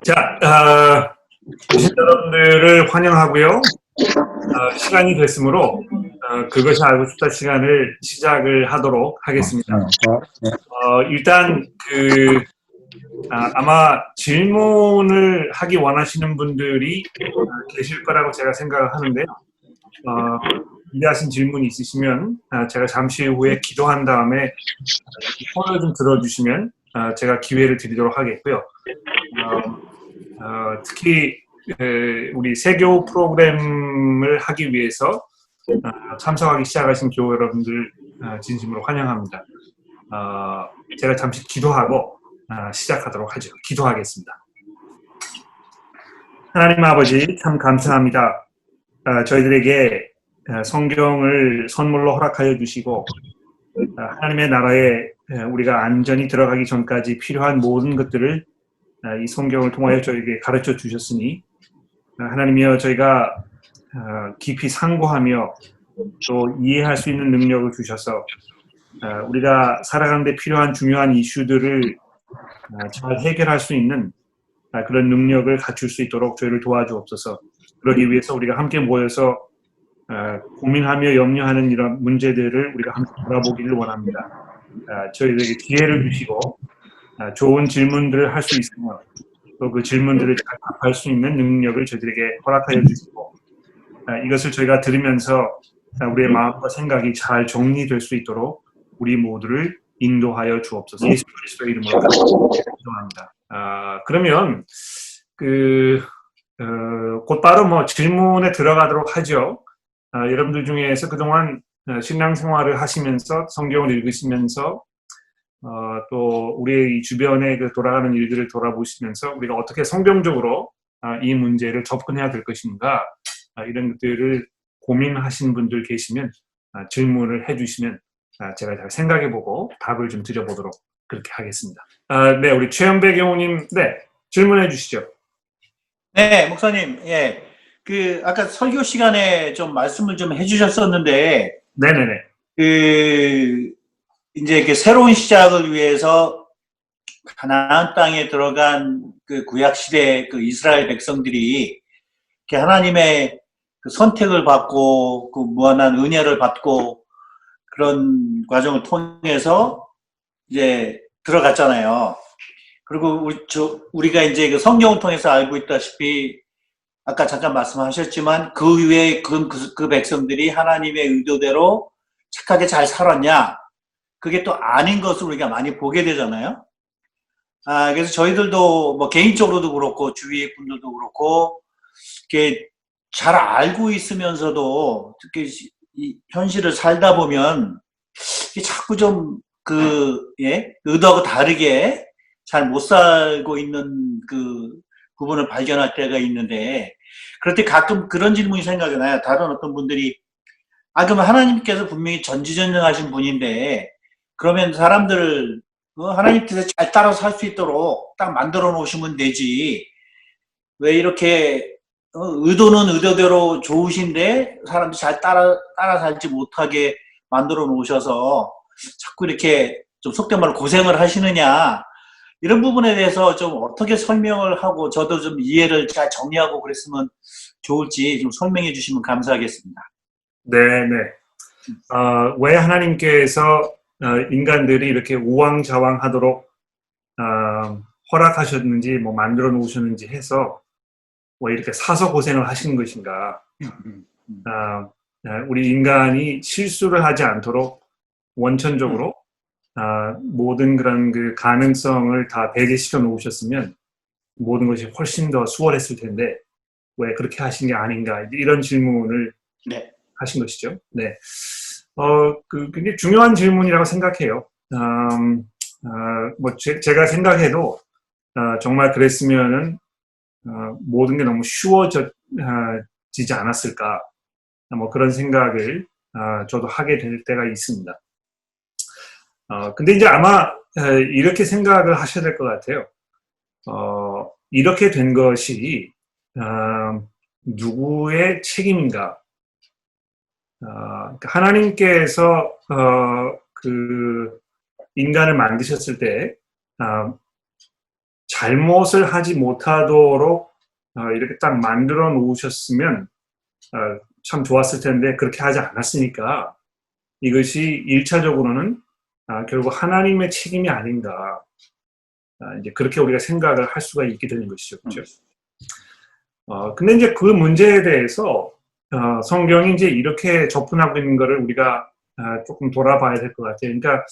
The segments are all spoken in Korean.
자, 오신 여러분들을 환영하고요. 시간이 됐으므로 그것이 알고 싶다 시간을 시작을 하도록 하겠습니다. 일단 아마 질문을 하기 원하시는 분들이 계실 거라고 제가 생각을 하는데요. 준비하신 질문이 있으시면 제가 잠시 후에 기도한 다음에 손을 좀 들어주시면 제가 기회를 드리도록 하겠고요. 특히 우리 세교 프로그램을 하기 위해서 참석하기 시작하신 교우 여러분들 진심으로 환영합니다. 제가 잠시 기도하고 시작하도록 하죠. 기도하겠습니다. 하나님 아버지 참 감사합니다. 저희들에게 성경을 선물로 허락하여 주시고 하나님의 나라에 우리가 안전히 들어가기 전까지 필요한 모든 것들을 이 성경을 통하여 저에게 가르쳐 주셨으니 하나님이여 저희가 깊이 상고하며 또 이해할 수 있는 능력을 주셔서 우리가 살아가는 데 필요한 중요한 이슈들을 잘 해결할 수 있는 그런 능력을 갖출 수 있도록 저희를 도와주옵소서. 그러기 위해서 우리가 함께 모여서 고민하며 염려하는 이런 문제들을 우리가 함께 돌아보기를 원합니다. 저희들에게 기회를 주시고 좋은 질문들을 할 수 있으며 또 그 질문들을 잘 답할 수 있는 능력을 저희들에게 허락하여 주시고 이것을 저희가 들으면서 우리의 마음과 생각이 잘 정리될 수 있도록 우리 모두를 인도하여 주옵소서. 예수 그리스도의 이름으로 기도합니다. 그러면 곧바로 질문에 들어가도록 하죠. 여러분들 중에서 그동안 신앙생활을 하시면서 성경을 읽으시면서 또 우리의 주변에 돌아가는 일들을 돌아보시면서 우리가 어떻게 성경적으로 이 문제를 접근해야 될 것인가 이런 것들을 고민하신 분들 계시면 질문을 해주시면 제가 잘 생각해보고 답을 좀 드려보도록 그렇게 하겠습니다. 네, 우리 최현배 교우님, 네, 질문해 주시죠. 네, 목사님, 예, 아까 설교 시간에 좀 말씀을 좀 해주셨었는데, 네네네. 이제 새로운 시작을 위해서 가나안 땅에 들어간 구약 시대 이스라엘 백성들이 하나님의 선택을 받고 무한한 은혜를 받고 그런 과정을 통해서 이제 들어갔잖아요. 그리고 우리가 이제 성경을 통해서 알고 있다시피 아까 잠깐 말씀하셨지만 그 위에 그 백성들이 하나님의 의도대로 착하게 잘 살았냐? 그게 또 아닌 것을 우리가 많이 보게 되잖아요. 그래서 저희들도 개인적으로도 그렇고 주위의 분들도 그렇고 이렇게 잘 알고 있으면서도 특히 이 현실을 살다 보면 자꾸 좀 의도하고 다르게 잘 못 살고 있는 부분을 발견할 때가 있는데, 그럴 때 가끔 그런 질문이 생각이 나요. 다른 어떤 분들이 그럼 하나님께서 분명히 전지전능하신 분인데 그러면 사람들을 하나님께서 잘 따라서 살 수 있도록 딱 만들어 놓으시면 되지, 왜 이렇게 의도는 의도대로 좋으신데 사람들이 잘 따라 살지 못하게 만들어 놓으셔서 자꾸 이렇게 좀 속된 말로 고생을 하시느냐, 이런 부분에 대해서 좀 어떻게 설명을 하고 저도 좀 이해를 잘 정리하고 그랬으면 좋을지 좀 설명해 주시면 감사하겠습니다. 네네. 왜 하나님께서 인간들이 이렇게 우왕좌왕하도록 허락하셨는지 만들어 놓으셨는지 해서 왜 이렇게 사서 고생을 하신 것인가. 우리 인간이 실수를 하지 않도록 원천적으로 모든 그런 가능성을 다 배제시켜 놓으셨으면 모든 것이 훨씬 더 수월했을 텐데 왜 그렇게 하신 게 아닌가, 이런 질문을 네. 하신 것이죠. 네. 굉장히 중요한 질문이라고 생각해요. 제가 생각해도 정말 그랬으면은 모든 게 너무 쉬워지지 않았을까, 그런 생각을 저도 하게 될 때가 있습니다. 근데 이제 아마 이렇게 생각을 하셔야 될 것 같아요. 이렇게 된 것이 누구의 책임인가? 하나님께서 인간을 만드셨을 때 잘못을 하지 못하도록 이렇게 딱 만들어 놓으셨으면 참 좋았을 텐데 그렇게 하지 않았으니까 이것이 1차적으로는 결국 하나님의 책임이 아닌가. 이제 그렇게 우리가 생각을 할 수가 있게 되는 것이죠. 그렇죠? 근데 이제 그 문제에 대해서 성경이 이제 이렇게 접근하고 있는 것을 우리가 조금 돌아봐야 될 것 같아요. 그러니까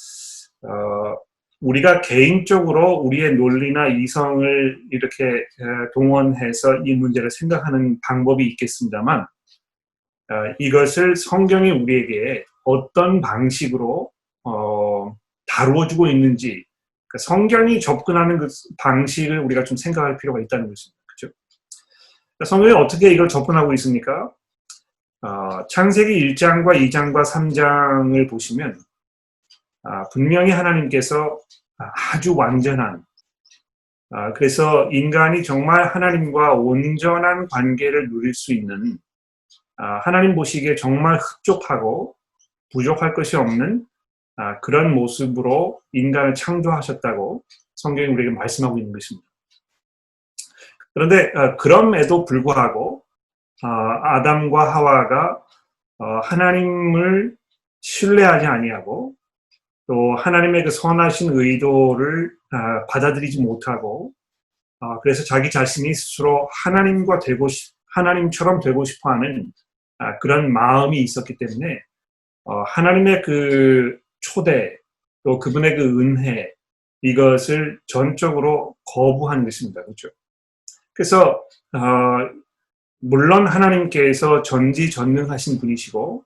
우리가 개인적으로 우리의 논리나 이성을 이렇게 동원해서 이 문제를 생각하는 방법이 있겠습니다만 이것을 성경이 우리에게 어떤 방식으로 다루어주고 있는지 그러니까 성경이 접근하는 그 방식을 우리가 좀 생각할 필요가 있다는 것입니다. 그렇죠? 성경이 어떻게 이걸 접근하고 있습니까? 창세기 1장과 2장과 3장을 보시면 분명히 하나님께서 아주 완전한 그래서 인간이 정말 하나님과 온전한 관계를 누릴 수 있는 하나님 보시기에 정말 흡족하고 부족할 것이 없는 그런 모습으로 인간을 창조하셨다고 성경이 우리에게 말씀하고 있는 것입니다. 그런데 그럼에도 불구하고 아담과 하와가 하나님을 신뢰하지 아니하고 또 하나님의 그 선하신 의도를 받아들이지 못하고 그래서 자기 자신이 스스로 하나님처럼 되고 싶어하는 그런 마음이 있었기 때문에 하나님의 그 초대 또 그분의 그 은혜 이것을 전적으로 거부한 것입니다. 그렇죠? 그래서 물론 하나님께서 전지전능하신 분이시고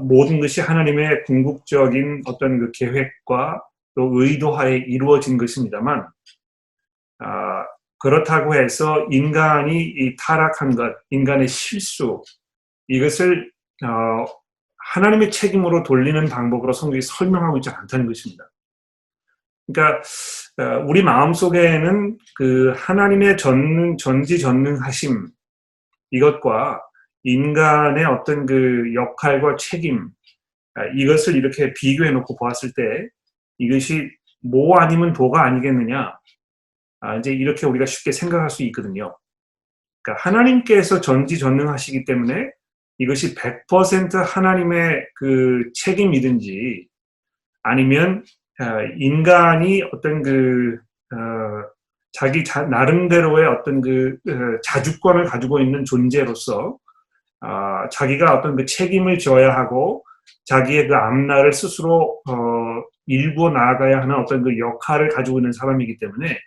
모든 것이 하나님의 궁극적인 어떤 그 계획과 또 의도하에 이루어진 것입니다만 그렇다고 해서 인간이 이 타락한 것, 인간의 실수 이것을 하나님의 책임으로 돌리는 방법으로 성경이 설명하고 있지 않다는 것입니다. 그러니까 우리 마음속에는 그 하나님의 전지전능하심 이것과 인간의 어떤 그 역할과 책임 이것을 이렇게 비교해 놓고 보았을 때 이것이 뭐 아니면 도가 아니겠느냐 이제 이렇게 우리가 쉽게 생각할 수 있거든요. 그러니까 하나님께서 전지전능하시기 때문에 이것이 100% 하나님의 그 책임이든지 아니면 인간이 어떤 그 자기 나름대로의 어떤 그 자주권을 가지고 있는 존재로서 자기가 어떤 그 책임을 져야 하고 자기의 그 앞날을 스스로 일구어 나아가야 하는 어떤 그 역할을 가지고 있는 사람이기 때문에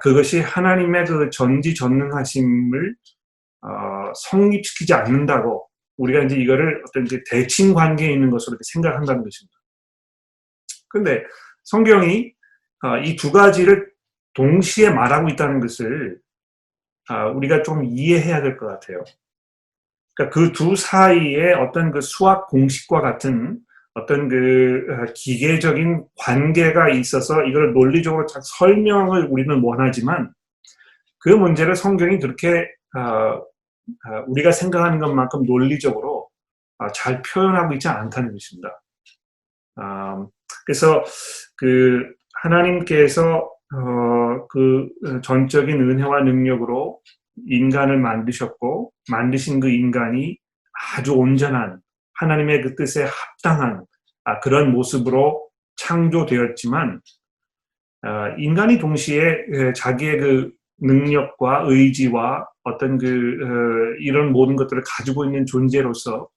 그것이 하나님의 그 전지전능하심을 성립시키지 않는다고 우리가 이제 이거를 어떤 그 대칭 관계에 있는 것으로 이렇게 생각한다는 것입니다. 그런데 성경이 이 두 가지를 동시에 말하고 있다는 것을 우리가 좀 이해해야 될 것 같아요. 그러니까 그 두 사이에 어떤 그 수학 공식과 같은 어떤 그 기계적인 관계가 있어서 이걸 논리적으로 잘 설명을 우리는 원하지만 그 문제를 성경이 그렇게 우리가 생각하는 것만큼 논리적으로 잘 표현하고 있지 않다는 것입니다. 그래서 그 하나님께서 그 전적인 은혜와 능력으로 인간을 만드셨고 만드신 그 인간이 아주 온전한 하나님의 그 뜻에 합당한 그런 모습으로 창조되었지만 인간이 동시에 자기의 그 능력과 의지와 어떤 그 이런 모든 것들을 가지고 있는 존재로서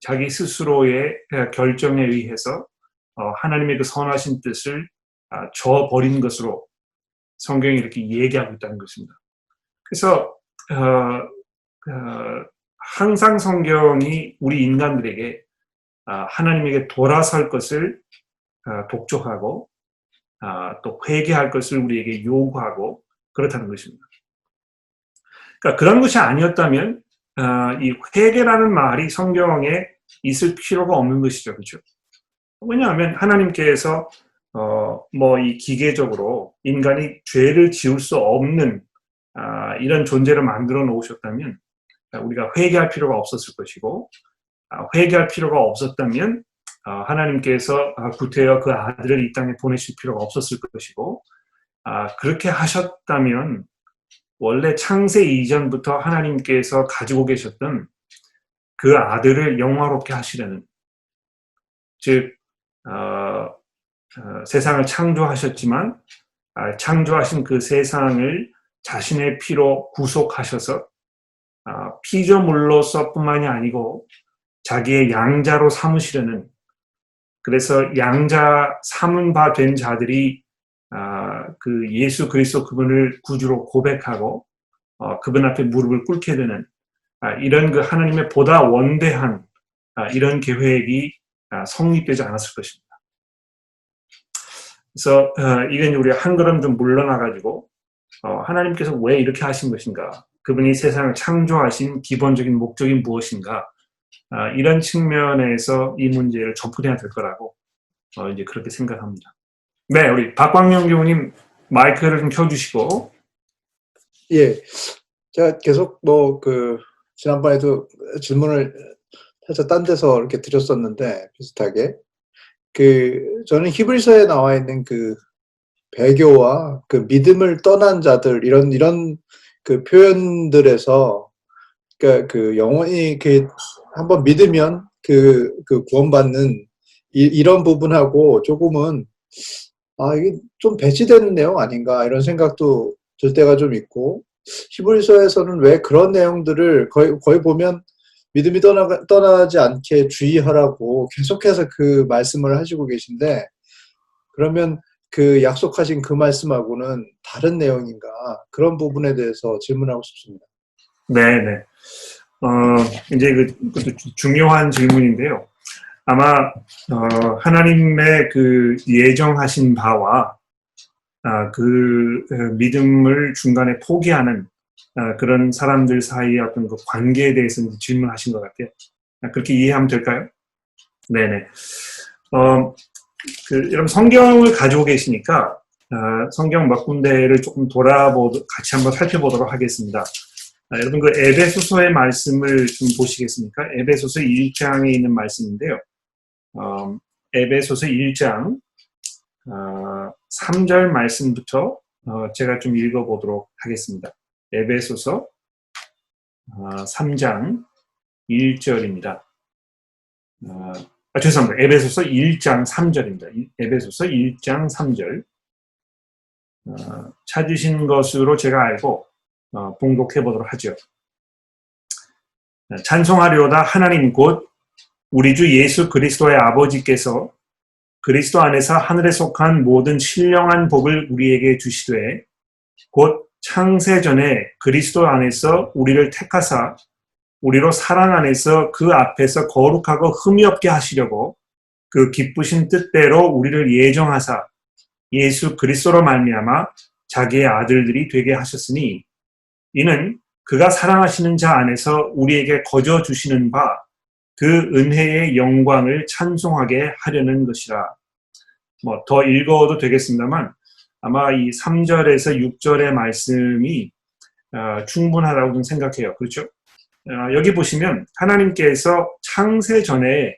자기 스스로의 결정에 의해서 하나님의 그 선하신 뜻을 저버린 것으로 성경이 이렇게 얘기하고 있다는 것입니다. 그래서 항상 성경이 우리 인간들에게 하나님에게 돌아설 것을 독촉하고 또 회개할 것을 우리에게 요구하고 그렇다는 것입니다. 그러니까 그런 것이 아니었다면 이 회개라는 말이 성경에 있을 필요가 없는 것이죠. 그렇죠? 왜냐하면 하나님께서 뭐 이 기계적으로 인간이 죄를 지을 수 없는 이런 존재를 만들어 놓으셨다면 우리가 회개할 필요가 없었을 것이고 회개할 필요가 없었다면 하나님께서 구태여 그 아들을 이 땅에 보내실 필요가 없었을 것이고 그렇게 하셨다면 원래 창세 이전부터 하나님께서 가지고 계셨던 그 아들을 영화롭게 하시려는, 즉 세상을 창조하셨지만 창조하신 그 세상을 자신의 피로 구속하셔서 피조물로서뿐만이 아니고 자기의 양자로 삼으시려는, 그래서 양자 삼은 바 된 자들이 그 예수 그리스도 그분을 구주로 고백하고 그분 앞에 무릎을 꿇게 되는 이런 그 하나님의 보다 원대한 이런 계획이 성립되지 않았을 것입니다. 그래서 이건 우리가 한 걸음 좀 물러나가지고 하나님께서 왜 이렇게 하신 것인가? 그분이 세상을 창조하신 기본적인 목적이 무엇인가? 이런 측면에서 이 문제를 접근해야 될 거라고 이제 그렇게 생각합니다. 네, 우리 박광영 교우님 마이크를 좀 켜주시고. 예, 제가 계속 지난번에도 질문을 살짝 딴 데서 이렇게 드렸었는데 비슷하게 저는 히브리서에 나와 있는 그 배교와 그 믿음을 떠난 자들 이런 그 표현들에서 그 영원히 한번 믿으면 그 구원받는 이런 부분하고 조금은 이게 좀 배치되는 내용 아닌가 이런 생각도 들 때가 좀 있고, 히브리서에서는 왜 그런 내용들을 거의 보면 믿음이 떠나지 않게 주의하라고 계속해서 그 말씀을 하시고 계신데, 그러면 그 약속하신 그 말씀하고는 다른 내용인가, 그런 부분에 대해서 질문하고 싶습니다. 네. 이제 그것도 중요한 질문인데요. 아마 하나님의 그 예정하신 바와 그 믿음을 중간에 포기하는 그런 사람들 사이의 어떤 그 관계에 대해서 질문하신 것 같아요. 그렇게 이해하면 될까요? 네네. 여러분 성경을 가지고 계시니까 성경 몇 군데를 조금 같이 한번 살펴보도록 하겠습니다. 여러분 그 에베소서의 말씀을 좀 보시겠습니까? 에베소서 1장에 있는 말씀인데요. 에베소서 1장 3절 말씀부터 제가 좀 읽어보도록 하겠습니다. 에베소서 3장 1절입니다. 죄송합니다. 에베소서 1장 3절입니다. 에베소서 1장 3절. 찾으신 것으로 제가 알고 봉독해 보도록 하죠. 찬송하리로다 하나님 곧 우리 주 예수 그리스도의 아버지께서 그리스도 안에서 하늘에 속한 모든 신령한 복을 우리에게 주시되 곧 창세 전에 그리스도 안에서 우리를 택하사 우리로 사랑 안에서 그 앞에서 거룩하고 흠이 없게 하시려고 그 기쁘신 뜻대로 우리를 예정하사 예수 그리스도로 말미암아 자기의 아들들이 되게 하셨으니 이는 그가 사랑하시는 자 안에서 우리에게 거저 주시는 바 그 은혜의 영광을 찬송하게 하려는 것이라. 더 읽어도 되겠습니다만 아마 이 3절에서 6절의 말씀이 충분하다고 좀 생각해요. 그렇죠? 여기 보시면 하나님께서 창세 전에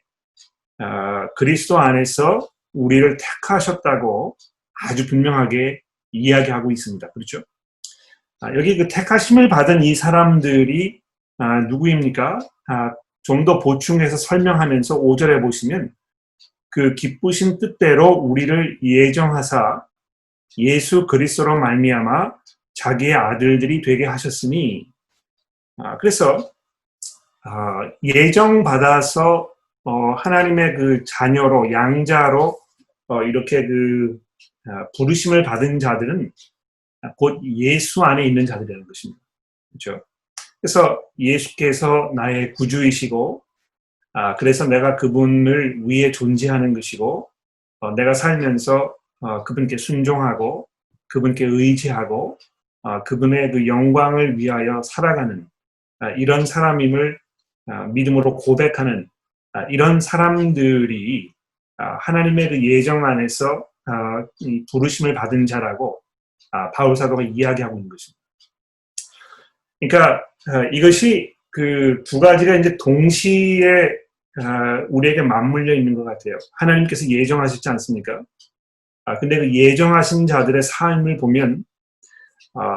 그리스도 안에서 우리를 택하셨다고 아주 분명하게 이야기하고 있습니다. 그렇죠? 여기 그 택하심을 받은 이 사람들이 누구입니까? 좀 더 보충해서 설명하면서 5절에 보시면 그 기쁘신 뜻대로 우리를 예정하사 예수 그리스도로 말미암아 자기의 아들들이 되게 하셨으니, 그래서 예정받아서 하나님의 그 자녀로 양자로 이렇게 부르심을 받은 자들은 곧 예수 안에 있는 자들이라는 것입니다. 그렇죠? 그래서 예수께서 나의 구주이시고, 그래서 내가 그분을 위해 존재하는 것이고, 내가 살면서 그분께 순종하고, 그분께 의지하고, 그분의 그 영광을 위하여 살아가는 이런 사람임을 믿음으로 고백하는 이런 사람들이 하나님의 그 예정 안에서 이 부르심을 받은 자라고 바울 사도가 이야기하고 있는 것입니다. 그러니까 이것이 그 두 가지가 이제 동시에 우리에게 맞물려 있는 것 같아요. 하나님께서 예정하셨지 않습니까? 근데 그 예정하신 자들의 삶을 보면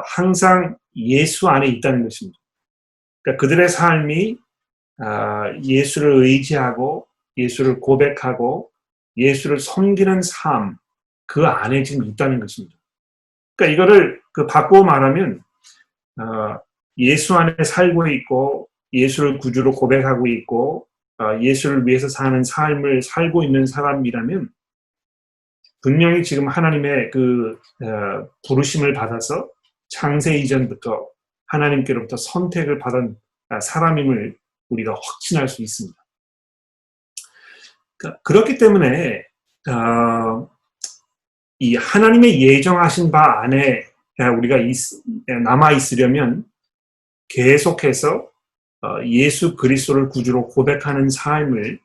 항상 예수 안에 있다는 것입니다. 그러니까 그들의 삶이 예수를 의지하고 예수를 고백하고 예수를 섬기는 삶, 그 안에 지금 있다는 것입니다. 그러니까 이거를 바꾸어 말하면 예수 안에 살고 있고 예수를 구주로 고백하고 있고 예수를 위해서 사는 삶을 살고 있는 사람이라면 분명히 지금 하나님의 부르심을 받아서 창세 이전부터 하나님께로부터 선택을 받은 사람임을 우리가 확신할 수 있습니다. 그렇기 때문에 이 하나님의 예정하신 바 안에 우리가 남아 있으려면 계속해서 예수 그리스도를 구주로 고백하는 삶을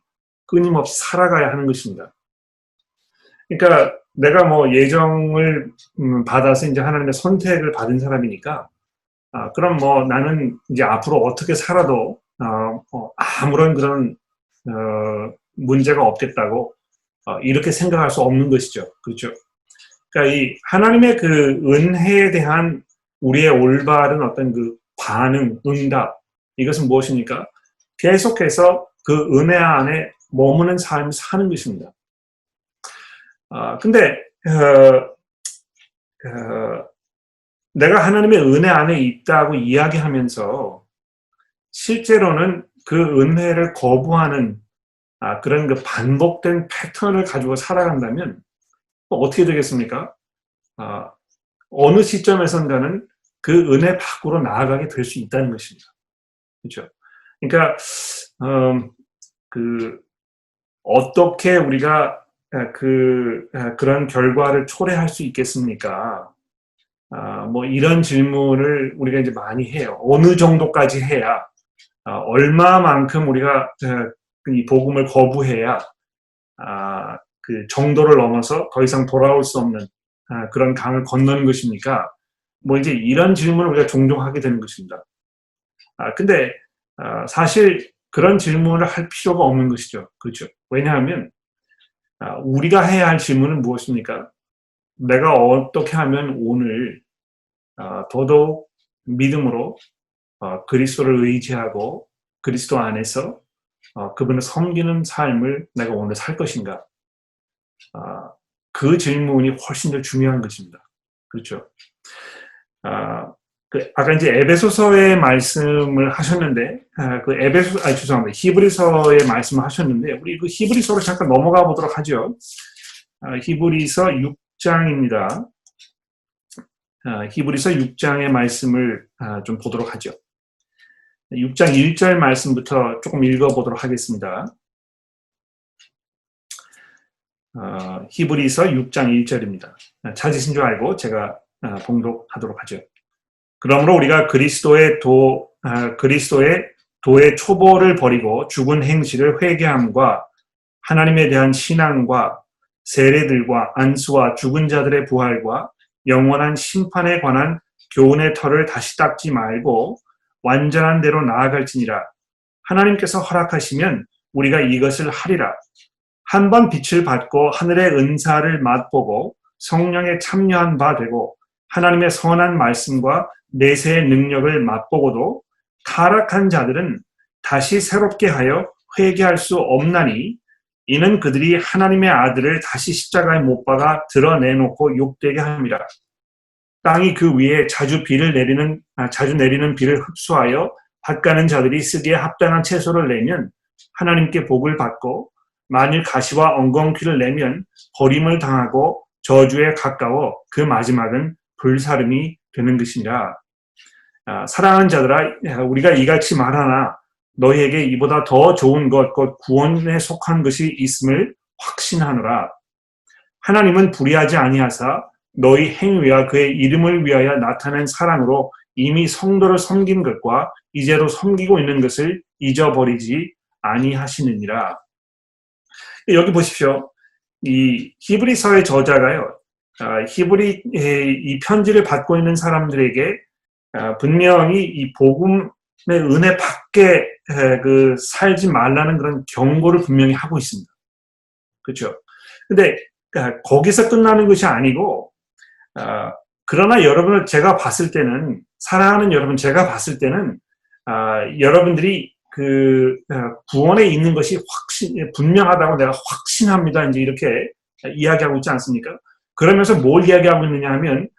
끊임없이 살아가야 하는 것입니다. 그러니까 내가 예정을 받아서 이제 하나님의 선택을 받은 사람이니까 그럼 나는 이제 앞으로 어떻게 살아도 아무런 그런 문제가 없겠다고 이렇게 생각할 수 없는 것이죠. 그렇죠? 그러니까 이 하나님의 그 은혜에 대한 우리의 올바른 어떤 그 반응, 응답, 이것은 무엇입니까? 계속해서 그 은혜 안에 머무는 삶을 사는 것입니다. 근데 내가 하나님의 은혜 안에 있다고 이야기하면서 실제로는 그 은혜를 거부하는 그런 그 반복된 패턴을 가지고 살아간다면 어떻게 되겠습니까? 어느 시점에선가는 그 은혜 밖으로 나아가게 될 수 있다는 것입니다. 그렇죠? 그러니까 어떻게 우리가 그런 결과를 초래할 수 있겠습니까? 이런 질문을 우리가 이제 많이 해요. 어느 정도까지 해야, 얼마만큼 우리가 이 복음을 거부해야 그 정도를 넘어서 더 이상 돌아올 수 없는 그런 강을 건너는 것입니까? 이제 이런 질문을 우리가 종종 하게 되는 것입니다. 근데 사실 그런 질문을 할 필요가 없는 것이죠. 그렇죠? 왜냐하면 우리가 해야 할 질문은 무엇입니까? 내가 어떻게 하면 오늘 더더욱 믿음으로 그리스도를 의지하고 그리스도 안에서 그분을 섬기는 삶을 내가 오늘 살 것인가? 그 질문이 훨씬 더 중요한 것입니다. 그렇죠? 아까 이제 에베소서의 말씀을 하셨는데, 죄송합니다. 히브리서의 말씀을 하셨는데, 우리 그 히브리서로 잠깐 넘어가 보도록 하죠. 히브리서 6장입니다. 히브리서 6장의 말씀을 좀 보도록 하죠. 6장 1절 말씀부터 조금 읽어보도록 하겠습니다. 히브리서 6장 1절입니다. 찾으신 줄 알고 제가 봉독하도록 하죠. 그러므로 우리가 그리스도의 도의 초보를 버리고 죽은 행실을 회개함과 하나님에 대한 신앙과 세례들과 안수와 죽은 자들의 부활과 영원한 심판에 관한 교훈의 털을 다시 닦지 말고 완전한 대로 나아갈지니라. 하나님께서 허락하시면 우리가 이것을 하리라. 한번 빛을 받고 하늘의 은사를 맛보고 성령에 참여한 바 되고 하나님의 선한 말씀과 내세의 능력을 맛보고도 타락한 자들은 다시 새롭게 하여 회개할 수 없나니 이는 그들이 하나님의 아들을 다시 십자가에 못 박아 드러내놓고 욕되게 합니다. 땅이 그 위에 자주 내리는 비를 흡수하여 밭가는 자들이 쓰기에 합당한 채소를 내면 하나님께 복을 받고 만일 가시와 엉겅퀴를 내면 버림을 당하고 저주에 가까워 그 마지막은 불사름이 되는 것이니라. 사랑하는 자들아, 우리가 이같이 말하나 너희에게 이보다 더 좋은 것, 곧 구원에 속한 것이 있음을 확신하노라. 하나님은 불의하지 아니하사 너희 행위와 그의 이름을 위하여 나타낸 사랑으로 이미 성도를 섬긴 것과 이제도 섬기고 있는 것을 잊어버리지 아니하시느니라. 여기 보십시오. 이 히브리서의 저자가요. 이 편지를 받고 있는 사람들에게 분명히 이 복음의 은혜 밖에 살지 말라는 그런 경고를 분명히 하고 있습니다. 그렇죠? 근데 그러니까 거기서 끝나는 것이 아니고 그러나 여러분을 제가 봤을 때는 사랑하는 여러분 제가 봤을 때는 여러분들이 그 구원에 있는 것이 분명하다고 내가 확신합니다. 이제 이렇게 이야기하고 있지 않습니까? 그러면서 뭘 이야기하고 있느냐 하면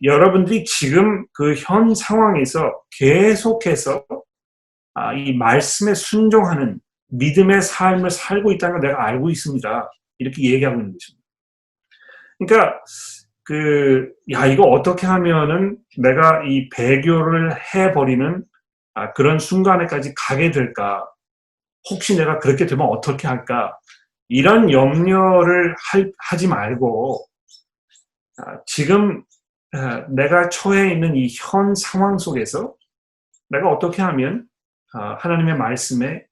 여러분들이 지금 그 현 상황에서 계속해서 이 말씀에 순종하는 믿음의 삶을 살고 있다는 걸 내가 알고 있습니다. 이렇게 얘기하고 있는 것입니다. 그러니까 이거 어떻게 하면은 내가 이 배교를 해버리는 그런 순간에까지 가게 될까? 혹시 내가 그렇게 되면 어떻게 할까? 이런 염려를 하지 말고 지금 내가 처해 있는 이 현 상황 속에서 내가 어떻게 하면 하나님의 말씀에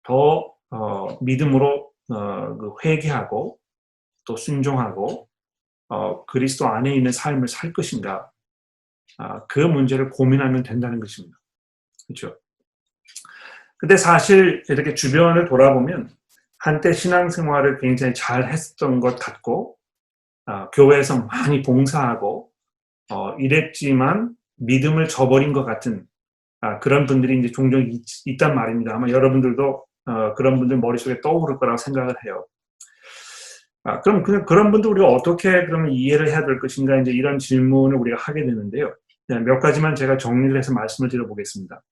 더 믿음으로 회개하고 또 순종하고 그리스도 안에 있는 삶을 살 것인가? 그 문제를 고민하면 된다는 것입니다. 그렇죠? 근데 사실 이렇게 주변을 돌아보면 한때 신앙생활을 굉장히 잘 했던 것 같고 교회에서 많이 봉사하고 이랬지만 믿음을 저버린 것 같은 그런 분들이 이제 종종 있단 말입니다. 아마 여러분들도 그런 분들 머릿속에 떠오를 거라고 생각을 해요. 그럼 그런 분들 우리가 어떻게 그러면 이해를 해야 될 것인가 이제 이런 질문을 우리가 하게 되는데요. 몇 가지만 제가 정리를 해서 말씀을 드려보겠습니다.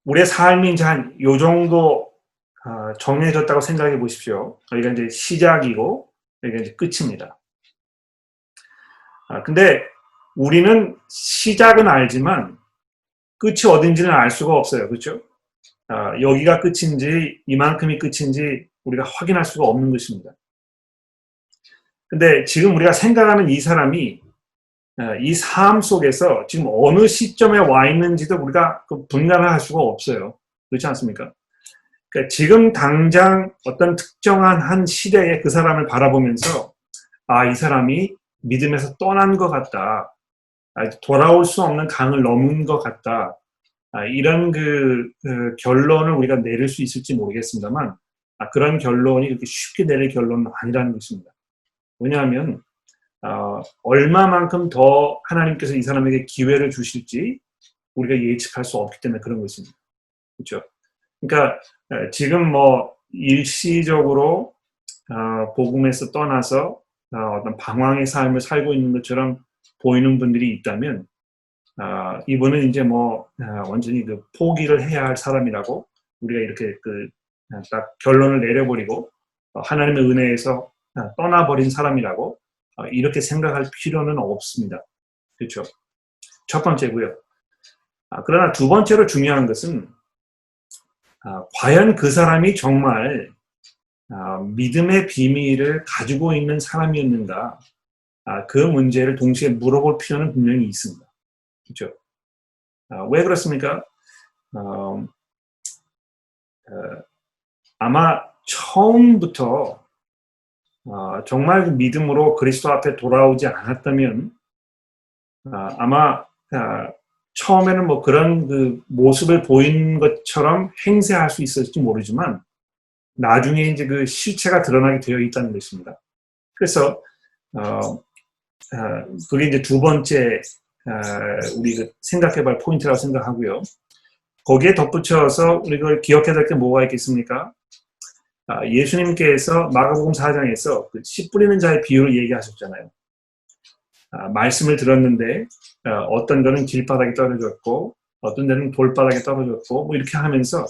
우리의 삶이 이제 한 요 정도 정해졌다고 생각해 보십시오. 여기가 이제 시작이고 여기가 이제 끝입니다. 근데 우리는 시작은 알지만 끝이 어딘지는 알 수가 없어요. 그렇죠? 여기가 끝인지 이만큼이 끝인지 우리가 확인할 수가 없는 것입니다. 근데 지금 우리가 생각하는 이 사람이 이 삶 속에서 지금 어느 시점에 와 있는지도 우리가 분간을 할 수가 없어요. 그렇지 않습니까? 그러니까 지금 당장 어떤 특정한 한 시대에 그 사람을 바라보면서 이 사람이 믿음에서 떠난 것 같다. 돌아올 수 없는 강을 넘은 것 같다. 이런 결론을 우리가 내릴 수 있을지 모르겠습니다만 그런 결론이 그렇게 쉽게 내릴 결론은 아니라는 것입니다. 왜냐하면 얼마만큼 더 하나님께서 이 사람에게 기회를 주실지 우리가 예측할 수 없기 때문에 그런 것입니다. 그렇죠? 그러니까 지금 일시적으로 복음에서 떠나서 어떤 방황의 삶을 살고 있는 것처럼 보이는 분들이 있다면 이분은 이제 완전히 포기를 해야 할 사람이라고 우리가 이렇게 딱 결론을 내려버리고 하나님의 은혜에서 떠나버린 사람이라고 이렇게 생각할 필요는 없습니다. 그렇죠? 첫 번째고요. 그러나 두 번째로 중요한 것은 과연 그 사람이 정말 믿음의 비밀을 가지고 있는 사람이었는가? 그 문제를 동시에 물어볼 필요는 분명히 있습니다. 그렇죠? 왜 그렇습니까? 아마 처음부터 정말 믿음으로 그리스도 앞에 돌아오지 않았다면 아마 처음에는 그런 모습을 보인 것처럼 행세할 수 있을지 모르지만 나중에 이제 그 실체가 드러나게 되어 있다는 것입니다. 그래서 그게 이제 두 번째 우리 생각해볼 포인트라고 생각하고요. 거기에 덧붙여서 우리 그걸 기억해야 될 게 뭐가 있겠습니까? 예수님께서 마가복음 4장에서 씨 뿌리는 자의 비유를 얘기하셨잖아요. 말씀을 들었는데 어떤 거는 길바닥에 떨어졌고 어떤 데는 돌바닥에 떨어졌고 이렇게 하면서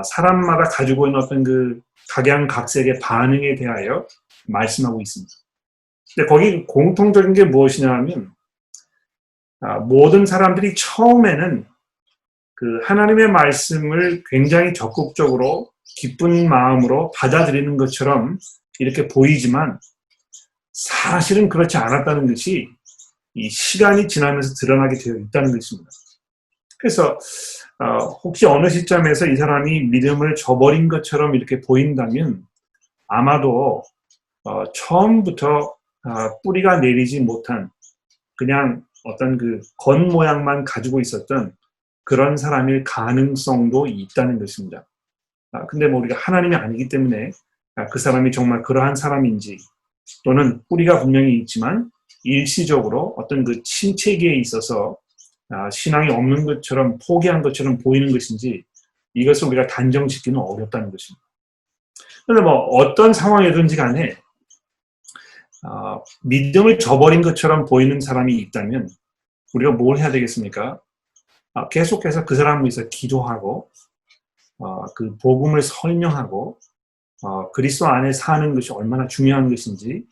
사람마다 가지고 있는 어떤 각양각색의 반응에 대하여 말씀하고 있습니다. 근데 거기 공통적인 게 무엇이냐 하면 모든 사람들이 처음에는 하나님의 말씀을 굉장히 적극적으로 기쁜 마음으로 받아들이는 것처럼 이렇게 보이지만 사실은 그렇지 않았다는 것이 이 시간이 지나면서 드러나게 되어 있다는 것입니다. 그래서 혹시 어느 시점에서 이 사람이 믿음을 저버린 것처럼 이렇게 보인다면 아마도 처음부터 뿌리가 내리지 못한 그냥 어떤 겉 모양만 가지고 있었던 그런 사람일 가능성도 있다는 것입니다. 근데 뭐 우리가 하나님이 아니기 때문에 그 사람이 정말 그러한 사람인지 또는 뿌리가 분명히 있지만 일시적으로 어떤 그 침체기에 있어서 신앙이 없는 것처럼 포기한 것처럼 보이는 것인지 이것을 우리가 단정짓기는 어렵다는 것입니다. 그런데 뭐 어떤 상황이든지 간에 믿음을 저버린 것처럼 보이는 사람이 있다면 우리가 뭘 해야 되겠습니까? 계속해서 그 사람을 위해서 기도하고 그 복음을 설명하고 그리스도 안에 사는 것이 얼마나 중요한 것인지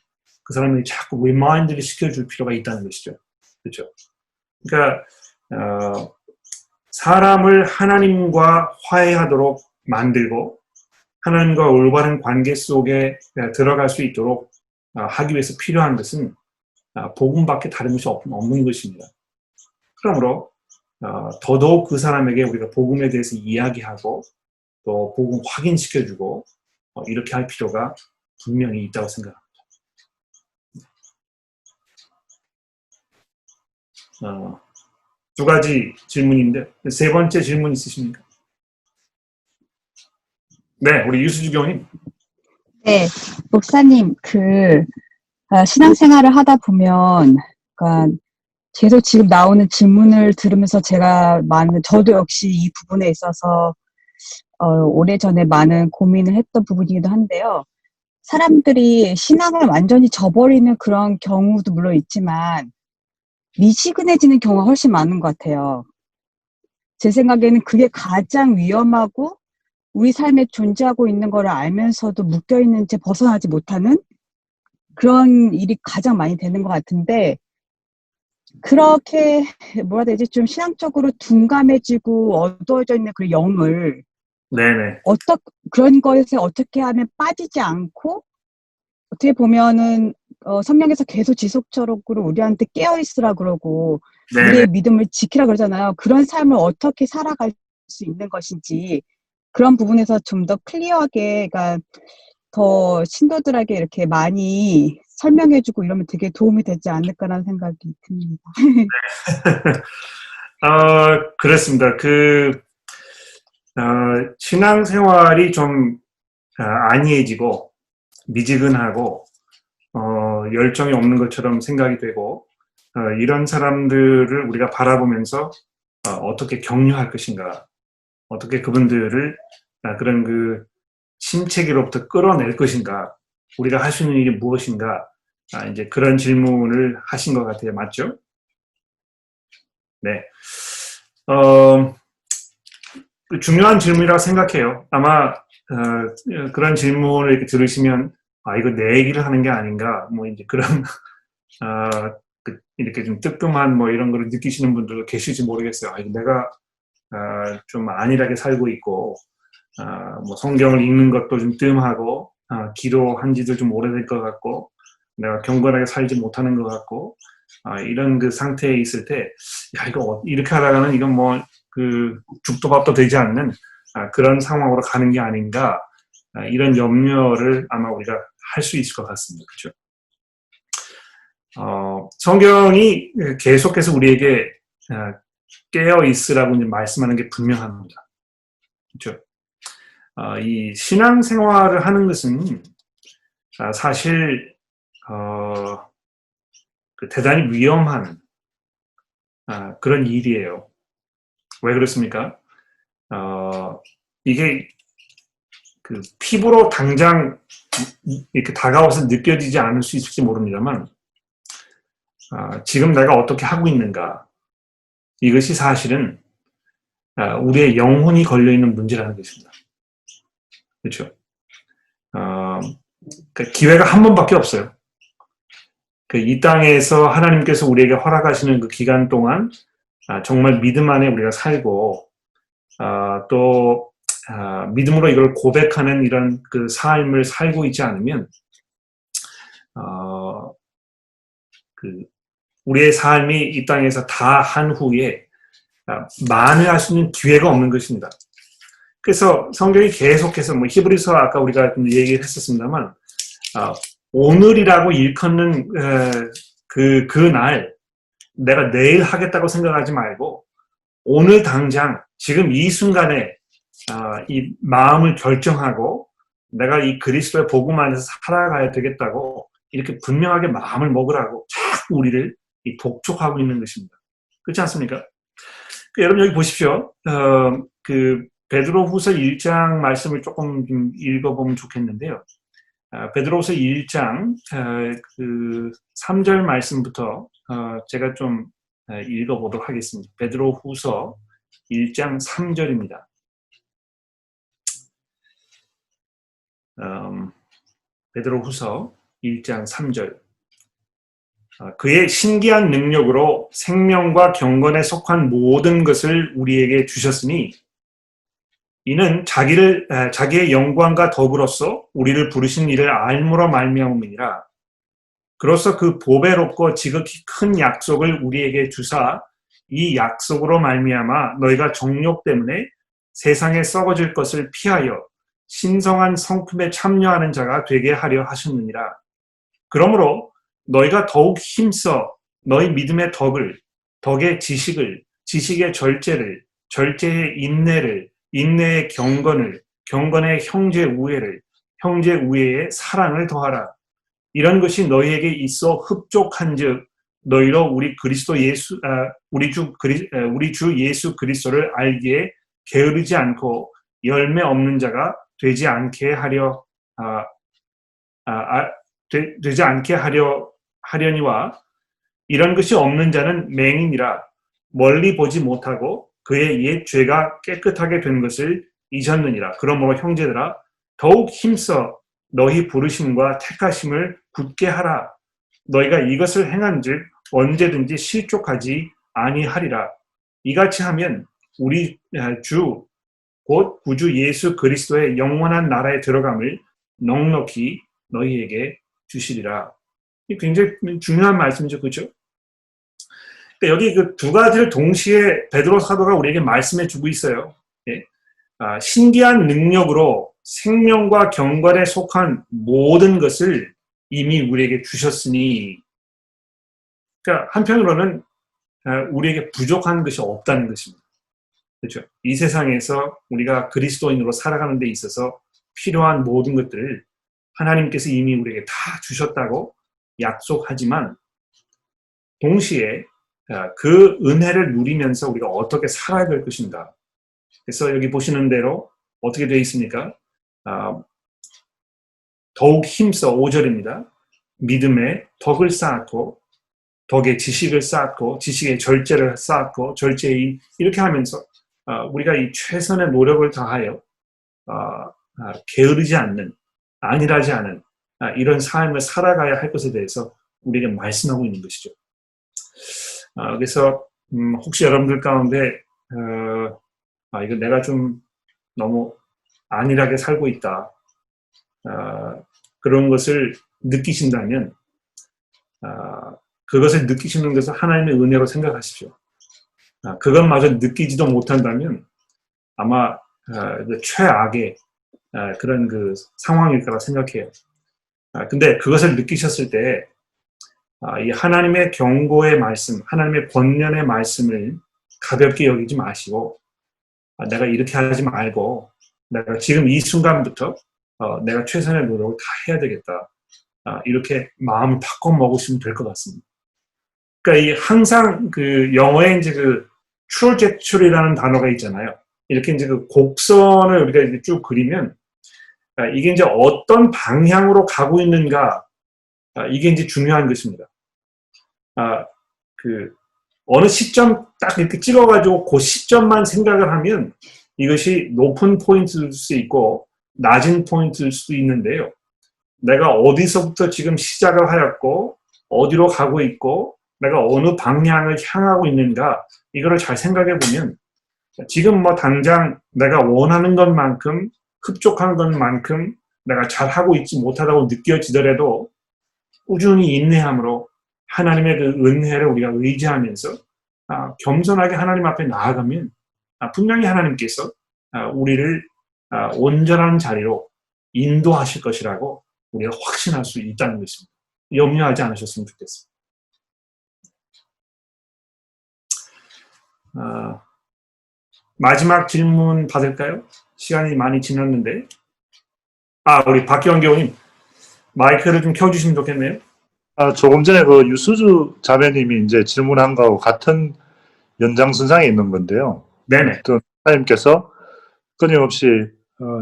그 사람이 자꾸 리마인드를 시켜줄 필요가 있다는 것이죠. 그렇죠? 그러니까 사람을 하나님과 화해하도록 만들고 하나님과 올바른 관계 속에 들어갈 수 있도록 하기 위해서 필요한 것은 복음밖에 다른 것이 없는 것입니다. 그러므로 더더욱 그 사람에게 우리가 복음에 대해서 이야기하고 또 복음 확인시켜주고 이렇게 할 필요가 분명히 있다고 생각합니다. 두 가지 질문인데 세 번째 질문 있으십니까? 네, 우리 유수주 교님. 네, 목사님, 신앙생활을 하다 보면, 계속 지금 나오는 질문을 들으면서 저도 역시 이 부분에 있어서, 오래전에 많은 고민을 했던 부분이기도 한데요. 사람들이 신앙을 완전히 저버리는 그런 경우도 물론 있지만, 미지근해지는 경우가 훨씬 많은 것 같아요. 제 생각에는 그게 가장 위험하고, 우리 삶에 존재하고 있는 거를 알면서도 묶여있는 채 벗어나지 못하는 그런 일이 가장 많이 되는 것 같은데, 그렇게, 뭐라 해야 되지, 좀 신앙적으로 둔감해지고 어두워져 있는 그 영을, 네네. 그런 것에 어떻게 하면 빠지지 않고, 어떻게 보면은, 성경에서 계속 지속적으로 우리한테 깨어있으라 그러고, 네네. 우리의 믿음을 지키라 그러잖아요. 그런 삶을 어떻게 살아갈 수 있는 것인지, 그런 부분에서 좀 더 클리어하게, 그러니까 더 신도들에게 이렇게 많이 설명해주고 이러면 되게 도움이 되지 않을까라는 생각이 듭니다. 그렇습니다. 신앙생활이 좀 안이해지고 미지근하고 열정이 없는 것처럼 생각이 되고 이런 사람들을 우리가 바라보면서 어떻게 격려할 것인가, 어떻게 그분들을 그런 그 침체기로부터 끌어낼 것인가, 우리가 할 수 있는 일이 무엇인가, 이제 그런 질문을 하신 것 같아요. 맞죠? 네. 중요한 질문이라고 생각해요. 아마 그런 질문을 이렇게 들으시면 이거 내 얘기를 하는 게 아닌가, 뭐 이제 그런 이렇게 좀 뜨끔한 뭐 이런 거를 느끼시는 분들도 계실지 모르겠어요. 내가 좀 안일하게 살고 있고 뭐 성경을 읽는 것도 좀 뜸하고 기도한 지도 좀 오래될 것 같고 내가 경건하게 살지 못하는 것 같고 이런 그 상태에 있을 때 이거 이렇게 하다가는 이건 뭐 그 죽도 밥도 되지 않는 그런 상황으로 가는 게 아닌가, 이런 염려를 아마 우리가 할 수 있을 것 같습니다. 그렇죠? 성경이 계속해서 우리에게 깨어 있으라고 이제 말씀하는 게 분명합니다. 그렇죠? 이 신앙생활을 하는 것은 사실 대단히 위험한 그런 일이에요. 왜 그렇습니까? 이게 그 피부로 당장 이렇게 다가와서 느껴지지 않을 수 있을지 모릅니다만 지금 내가 어떻게 하고 있는가, 이것이 사실은 우리의 영혼이 걸려있는 문제라는 것입니다. 그렇죠? 기회가 한 번밖에 없어요. 이 땅에서 하나님께서 우리에게 허락하시는 그 기간 동안 정말 믿음 안에 우리가 살고 또 믿음으로 이걸 고백하는 이런 그 삶을 살고 있지 않으면 우리의 삶이 이 땅에서 다 한 후에 만회할 수 있는 기회가 없는 것입니다. 그래서 성경이 계속해서 뭐 히브리서 아까 우리가 얘기를 했었습니다만 오늘이라고 일컫는 그날 내가 내일 하겠다고 생각하지 말고 오늘 당장 지금 이 순간에 이 마음을 결정하고 내가 이 그리스도의 복음 안에서 살아가야 되겠다고 이렇게 분명하게 마음을 먹으라고 자꾸 우리를 독촉하고 있는 것입니다. 그렇지 않습니까? 여러분 여기 보십시오. 그 베드로후서 1장 말씀을 조금 좀 읽어보면 좋겠는데요. 베드로후서 1장 그 3절 말씀부터 제가 좀 읽어보도록 하겠습니다. 베드로후서 1장 3절입니다. 베드로후서 1장 3절. 그의 신기한 능력으로 생명과 경건에 속한 모든 것을 우리에게 주셨으니 이는 자기의 영광과 덕으로서 우리를 부르신 이를 알므로 말미암음이니라. 그로써 그 보배롭고 지극히 큰 약속을 우리에게 주사 이 약속으로 말미암아 너희가 정욕 때문에 세상에 썩어질 것을 피하여 신성한 성품에 참여하는 자가 되게 하려 하셨느니라. 그러므로 너희가 더욱 힘써 너희 믿음의 덕을, 덕의 지식을, 지식의 절제를, 절제의 인내를, 인내의 경건을, 경건의 형제 우애를, 형제 우애의 사랑을 더하라. 이런 것이 너희에게 있어 흡족한즉 너희로 우리 주 예수 그리스도를 알기에 게으르지 않고 열매 없는 자가 되지 않게 하려니와 이런 것이 없는 자는 맹인이라 멀리 보지 못하고 그의 옛 죄가 깨끗하게 된 것을 잊었느니라. 그러므로 형제들아 더욱 힘써 너희 부르심과 택하심을 굳게 하라. 너희가 이것을 행한즉 언제든지 실족하지 아니하리라. 이같이 하면 우리 주 곧 구주 예수 그리스도의 영원한 나라에 들어감을 넉넉히 너희에게 주시리라. 이 굉장히 중요한 말씀이죠, 그렇죠? 여기 그 두 가지를 동시에 베드로 사도가 우리에게 말씀해주고 있어요. 예. 신기한 능력으로 생명과 경건에 속한 모든 것을 이미 우리에게 주셨으니, 그러니까 한편으로는 우리에게 부족한 것이 없다는 것입니다. 그렇죠? 이 세상에서 우리가 그리스도인으로 살아가는 데 있어서 필요한 모든 것들을 하나님께서 이미 우리에게 다 주셨다고 약속하지만 동시에 그 은혜를 누리면서 우리가 어떻게 살아야 될 것인가. 그래서 여기 보시는 대로 어떻게 되어 있습니까? 더욱 힘써 5절입니다. 믿음의 덕을 쌓고 덕의 지식을 쌓고 지식의 절제를 쌓고 절제의 이렇게 하면서 우리가 이 최선의 노력을 다하여 게으르지 않는 안일하지 않은 이런 삶을 살아가야 할 것에 대해서 우리에게 말씀하고 있는 것이죠. 그래서 혹시 여러분들 가운데 이거 내가 좀 너무 안일하게 살고 있다 그런 것을 느끼신다면 그것을 느끼시는 것을 하나님의 은혜로 생각하십시오. 그것마저 느끼지도 못한다면 아마 최악의 그런 그 상황일 거라 생각해요. 근데 그것을 느끼셨을 때 이 하나님의 경고의 말씀, 하나님의 권면의 말씀을 가볍게 여기지 마시고 내가 이렇게 하지 말고 내가 지금 이 순간부터 내가 최선의 노력을 다 해야 되겠다. 이렇게 마음을 바꿔 먹으시면 될 것 같습니다. 그러니까 이 항상 그 영어에 이제 그 trajectory라는 단어가 있잖아요. 이렇게 이제 그 곡선을 우리가 이렇게 쭉 그리면 이게 이제 어떤 방향으로 가고 있는가 이게 이제 중요한 것입니다. 그 어느 시점 딱 이렇게 찍어가지고 그 시점만 생각을 하면 이것이 높은 포인트일 수 있고 낮은 포인트일 수도 있는데요. 내가 어디서부터 지금 시작을 하였고 어디로 가고 있고 내가 어느 방향을 향하고 있는가 이거를 잘 생각해 보면 지금 뭐 당장 내가 원하는 것만큼 흡족한 것만큼 내가 잘하고 있지 못하다고 느껴지더라도 꾸준히 인내함으로 하나님의 그 은혜를 우리가 의지하면서 겸손하게 하나님 앞에 나아가면 분명히 하나님께서 우리를 온전한 자리로 인도하실 것이라고 우리가 확신할 수 있다는 것입니다. 염려하지 않으셨으면 좋겠습니다. 마지막 질문 받을까요? 시간이 많이 지났는데. 우리 박기원 교우님, 마이크를 좀 켜주시면 좋겠네요. 조금 전에 그 유수주 자매님이 이제 질문한 거하고 같은 연장선상에 있는 건데요. 네네. 또 하나님께서 끊임없이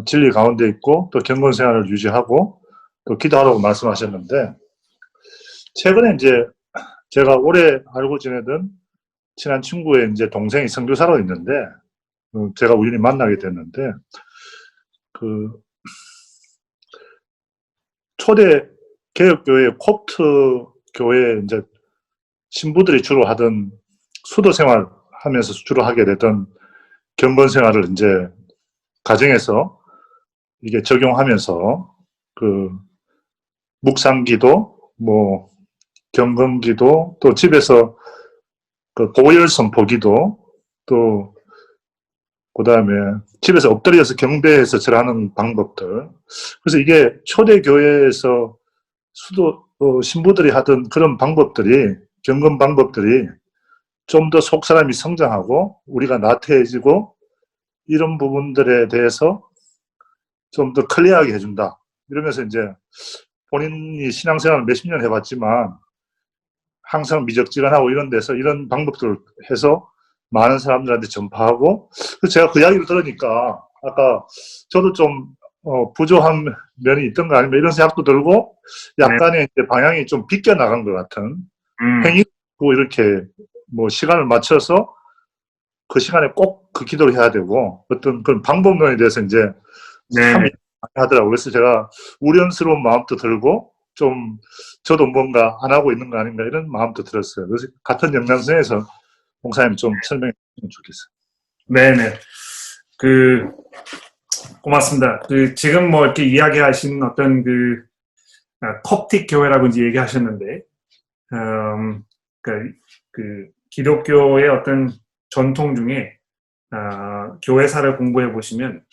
진리 가운데 있고 또 경건 생활을 유지하고 또 기도하라고 말씀하셨는데, 최근에 이제 제가 오래 알고 지내던 친한 친구의 이제 동생이 선교사로 있는데, 제가 우연히 만나게 됐는데, 그 초대 개혁교회 콥트 교회 이제 신부들이 주로 하던 수도 생활 하면서 주로 하게 됐던 경건 생활을 이제 가정에서 이게 적용하면서 그 묵상기도, 뭐 경건기도, 또 집에서 그 고열 선포기도, 또 그다음에 집에서 엎드려서 경배해서 절하는 방법들. 그래서 이게 초대 교회에서 수도 신부들이 하던 그런 방법들이, 경건 방법들이 좀 더 속 사람이 성장하고 우리가 나태해지고 이런 부분들에 대해서 좀 더 클리어하게 해준다. 이러면서 이제 본인이 신앙생활을 몇십 년 해봤지만 항상 미적지근하고 이런 데서 이런 방법들을 해서 많은 사람들한테 전파하고, 제가 그 이야기를 들으니까 아까 저도 좀 부조한 면이 있던 거 아닌가 이런 생각도 들고, 약간의 이제 방향이 좀 비껴나간 것 같은 행위고, 이렇게 뭐 시간을 맞춰서 그 시간에 꼭 그 기도를 해야 되고 어떤 그런 방법론에 대해서 이제 참 네네. 하더라고요. 그래서 제가 우려스러운 마음도 들고 좀 저도 뭔가 안 하고 있는 거 아닌가 이런 마음도 들었어요. 그래서 같은 연장선에서 목사님 좀 설명해 주시면 좋겠어요. 네네. 고맙습니다. 지금 뭐 이렇게 이야기하신 어떤 콥틱 교회라고 이제 얘기하셨는데, 기독교의 어떤 전통 중에, 교회사를 공부해 보시면,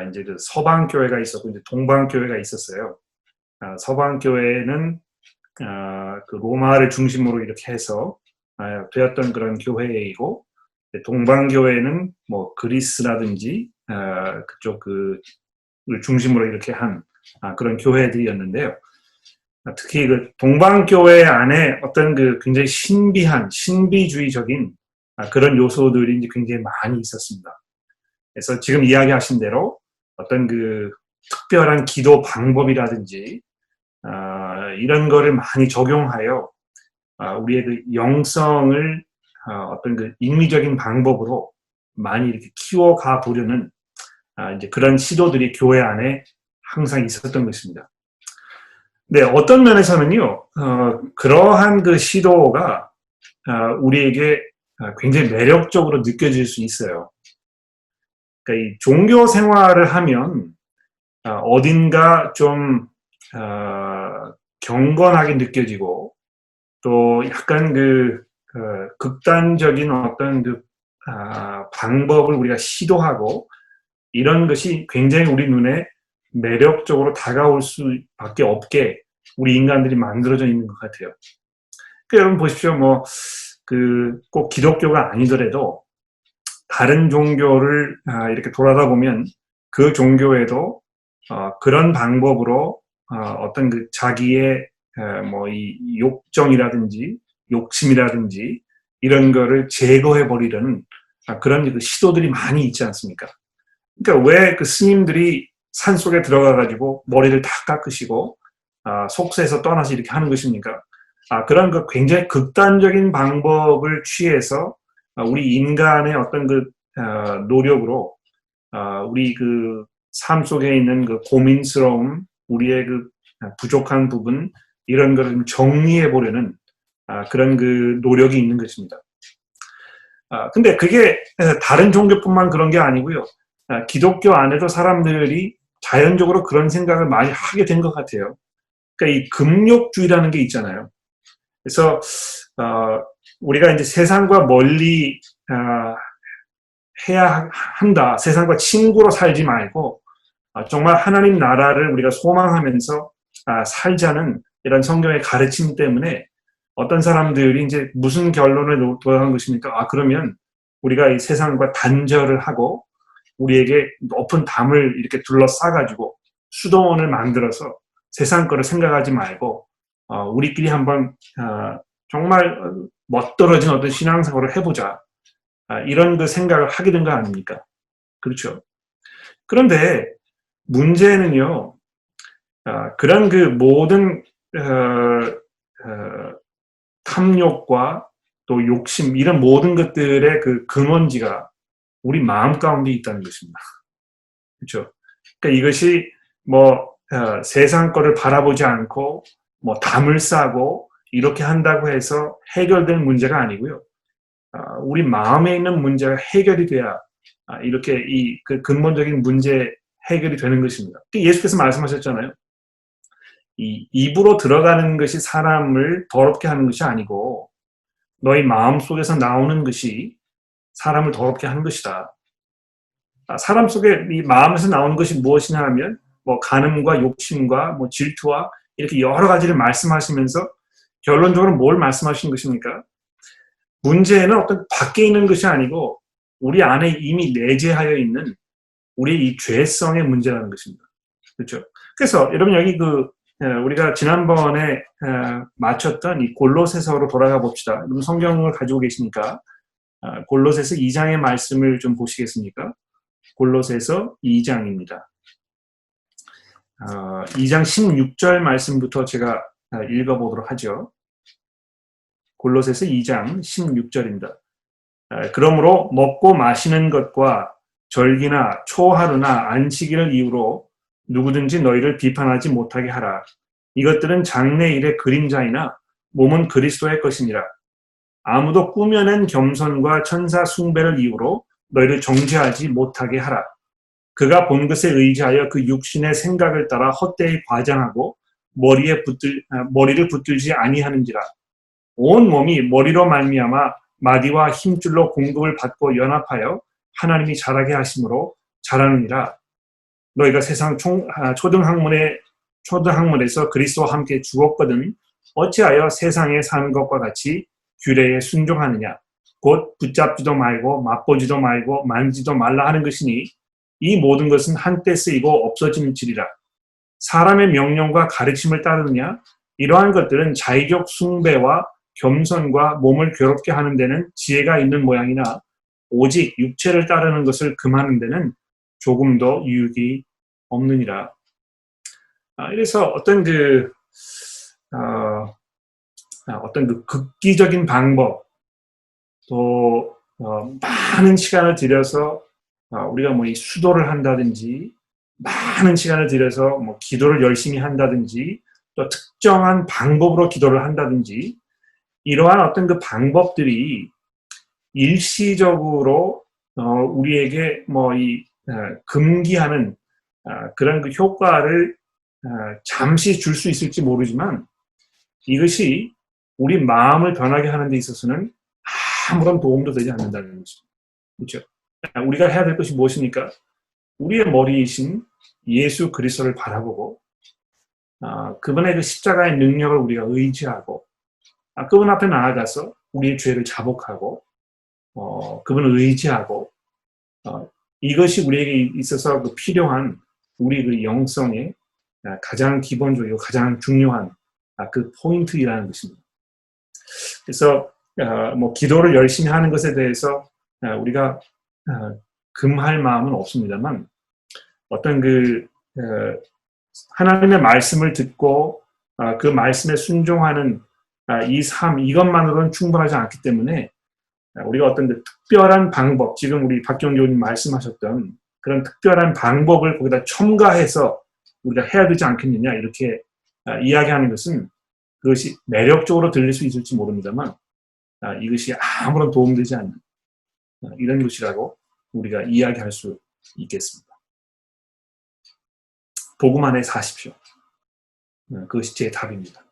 이제 그 서방 교회가 있었고, 이제 동방 교회가 있었어요. 서방 교회는, 그 로마를 중심으로 이렇게 해서, 되었던 그런 교회이고, 동방 교회는 뭐 그리스라든지, 그쪽 를 중심으로 이렇게 한, 그런 교회들이었는데요. 특히 그 동방교회 안에 어떤 굉장히 신비주의적인 그런 요소들이 이제 굉장히 많이 있었습니다. 그래서 지금 이야기하신 대로 어떤 특별한 기도 방법이라든지, 이런 거를 많이 적용하여, 우리의 영성을, 어떤 인위적인 방법으로 많이 이렇게 키워가 보려는, 이제 그런 시도들이 교회 안에 항상 있었던 것입니다. 네, 어떤 면에서는요, 그러한 시도가, 우리에게 굉장히 매력적으로 느껴질 수 있어요. 그러니까 이 종교 생활을 하면, 어딘가 좀, 경건하게 느껴지고, 또 약간 극단적인 어떤 방법을 우리가 시도하고, 이런 것이 굉장히 우리 눈에 매력적으로 다가올 수밖에 없게 우리 인간들이 만들어져 있는 것 같아요. 그러니까 여러분 보십시오. 꼭 기독교가 아니더라도 다른 종교를 이렇게 돌아다 보면 그 종교에도 그런 방법으로 어떤 자기의 이 욕정이라든지 욕심이라든지 이런 거를 제거해 버리려는 그런 시도들이 많이 있지 않습니까? 그러니까 왜 스님들이 산 속에 들어가가지고 머리를 다 깎으시고 속세에서 떠나서 이렇게 하는 것입니까? 그런 굉장히 극단적인 방법을 취해서 우리 인간의 어떤 노력으로 우리 삶 속에 있는 고민스러움, 우리의 부족한 부분 이런 것을 좀 정리해 보려는 그런 노력이 있는 것입니다. 근데 그게 다른 종교뿐만 그런 게 아니고요. 기독교 안에도 사람들이 자연적으로 그런 생각을 많이 하게 된 것 같아요. 그러니까 이 금욕주의라는 게 있잖아요. 그래서 우리가 이제 세상과 멀리 해야 한다. 세상과 친구로 살지 말고 정말 하나님 나라를 우리가 소망하면서 살자는 이런 성경의 가르침 때문에 어떤 사람들이 이제 무슨 결론을 도달한 것입니까? 그러면 우리가 이 세상과 단절을 하고 우리에게 높은 담을 이렇게 둘러싸가지고 수도원을 만들어서 세상 거를 생각하지 말고 우리끼리 한번 정말 멋들어진 어떤 신앙생활을 해보자. 이런 그 생각을 하게 된 거 아닙니까? 그렇죠. 그런데 문제는요, 그런 그 모든 탐욕과 또 욕심 이런 모든 것들의 그 근원지가 우리 마음 가운데 있다는 것입니다. 그렇죠. 그러니까 이것이 뭐 세상 거를 바라보지 않고 뭐 담을 싸고 이렇게 한다고 해서 해결될 문제가 아니고요. 우리 마음에 있는 문제가 해결이 돼야 이렇게 이 그 근본적인 문제 해결이 되는 것입니다. 예수께서 말씀하셨잖아요. 이 입으로 들어가는 것이 사람을 더럽게 하는 것이 아니고 너희 마음 속에서 나오는 것이 사람을 더럽게 하는 것이다. 사람 속에 이 마음에서 나오는 것이 무엇이냐 하면 뭐 간음과 욕심과 뭐 질투와 이렇게 여러 가지를 말씀하시면서 결론적으로 뭘 말씀하시는 것입니까? 문제는 어떤 밖에 있는 것이 아니고 우리 안에 이미 내재하여 있는 우리의 이 죄성의 문제라는 것입니다. 그렇죠? 그래서 여러분 여기 우리가 지난번에 마쳤던 이 골로새서로 돌아가 봅시다. 여러분 성경을 가지고 계시니까 골로새서 2장의 말씀을 좀 보시겠습니까? 골로새서 2장입니다. 2장 16절 말씀부터 제가 읽어보도록 하죠. 골로새서 2장 16절입니다. 그러므로 먹고 마시는 것과 절기나 초하루나 안식일을 이유로 누구든지 너희를 비판하지 못하게 하라. 이것들은 장래일의 그림자이나 몸은 그리스도의 것이니라. 아무도 꾸며낸 겸손과 천사 숭배를 이유로 너희를 정죄하지 못하게 하라. 그가 본 것에 의지하여 그 육신의 생각을 따라 헛되이 과장하고 머리를 붙들지 아니하는지라. 온 몸이 머리로 말미암아 마디와 힘줄로 공급을 받고 연합하여 하나님이 자라게 하심으로 자라느니라. 너희가 세상 초등학문에서 그리스도와 함께 죽었거든 어찌하여 세상에 사는 것과 같이 규례에 순종하느냐. 곧 붙잡지도 말고 맛보지도 말고 만지도 말라 하는 것이니 이 모든 것은 한때 쓰이고 없어지는 질이라. 사람의 명령과 가르침을 따르느냐. 이러한 것들은 자의적 숭배와 겸손과 몸을 괴롭게 하는 데는 지혜가 있는 모양이나 오직 육체를 따르는 것을 금하는 데는 조금도 유익이 없느니라. 이래서 어떤 극기적인 방법, 또 많은 시간을 들여서 우리가 뭐 이 수도를 한다든지, 많은 시간을 들여서 뭐 기도를 열심히 한다든지, 또 특정한 방법으로 기도를 한다든지, 이러한 어떤 그 방법들이 일시적으로 우리에게 뭐 이 금기하는 그런 그 효과를 잠시 줄 수 있을지 모르지만 이것이 우리 마음을 변하게 하는 데 있어서는 아무런 도움도 되지 않는다는 것입니다. 그렇죠? 우리가 해야 될 것이 무엇입니까? 우리의 머리이신 예수 그리스도를 바라보고 그분의 그 십자가의 능력을 우리가 의지하고 그분 앞에 나아가서 우리의 죄를 자복하고 그분을 의지하고 이것이 우리에게 있어서 그 필요한 우리 그 영성의 가장 기본적이고 가장 중요한 그 포인트이라는 것입니다. 그래서 뭐 기도를 열심히 하는 것에 대해서 우리가 금할 마음은 없습니다만 어떤 하나님의 말씀을 듣고 그 말씀에 순종하는 이 삶 이것만으로는 충분하지 않기 때문에 우리가 어떤 특별한 방법, 지금 우리 박경 교수님 말씀하셨던 그런 특별한 방법을 거기다 첨가해서 우리가 해야 되지 않겠느냐 이렇게 이야기하는 것은 그것이 매력적으로 들릴 수 있을지 모릅니다만 이것이 아무런 도움되지 않는 이런 것이라고 우리가 이야기할 수 있겠습니다. 복음 안에 사십시오. 그것이 제 답입니다.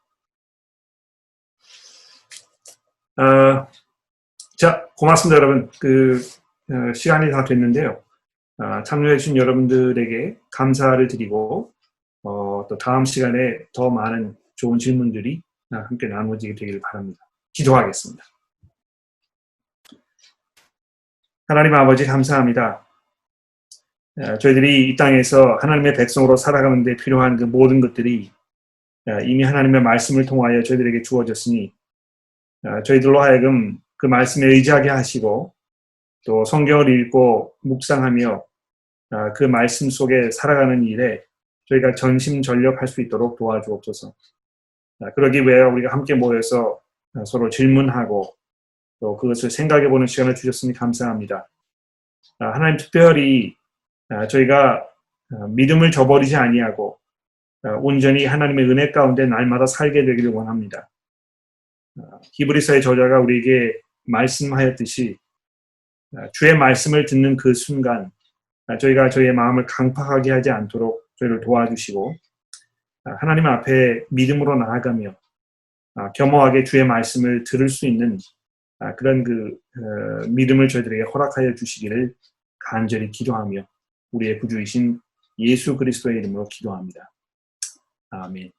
자, 고맙습니다, 여러분. 시간이 다 됐는데요. 참여해주신 여러분들에게 감사를 드리고, 또 다음 시간에 더 많은 좋은 질문들이 함께 나누어지게 되기를 바랍니다. 기도하겠습니다. 하나님 아버지 감사합니다. 저희들이 이 땅에서 하나님의 백성으로 살아가는 데 필요한 그 모든 것들이 이미 하나님의 말씀을 통하여 저희들에게 주어졌으니 저희들로 하여금 그 말씀에 의지하게 하시고 또 성경을 읽고 묵상하며 그 말씀 속에 살아가는 일에 저희가 전심전력할 수 있도록 도와주옵소서. 그러기 위해 우리가 함께 모여서 서로 질문하고 또 그것을 생각해보는 시간을 주셨으니 감사합니다. 하나님 특별히 저희가 믿음을 저버리지 아니하고 온전히 하나님의 은혜 가운데 날마다 살게 되기를 원합니다. 히브리서의 저자가 우리에게 말씀하였듯이 주의 말씀을 듣는 그 순간 저희가 저희의 마음을 강팍하게 하지 않도록 저희를 도와주시고 하나님 앞에 믿음으로 나아가며 겸허하게 주의 말씀을 들을 수 있는 그런 믿음을 저희들에게 허락하여 주시기를 간절히 기도하며 우리의 구주이신 예수 그리스도의 이름으로 기도합니다. 아멘.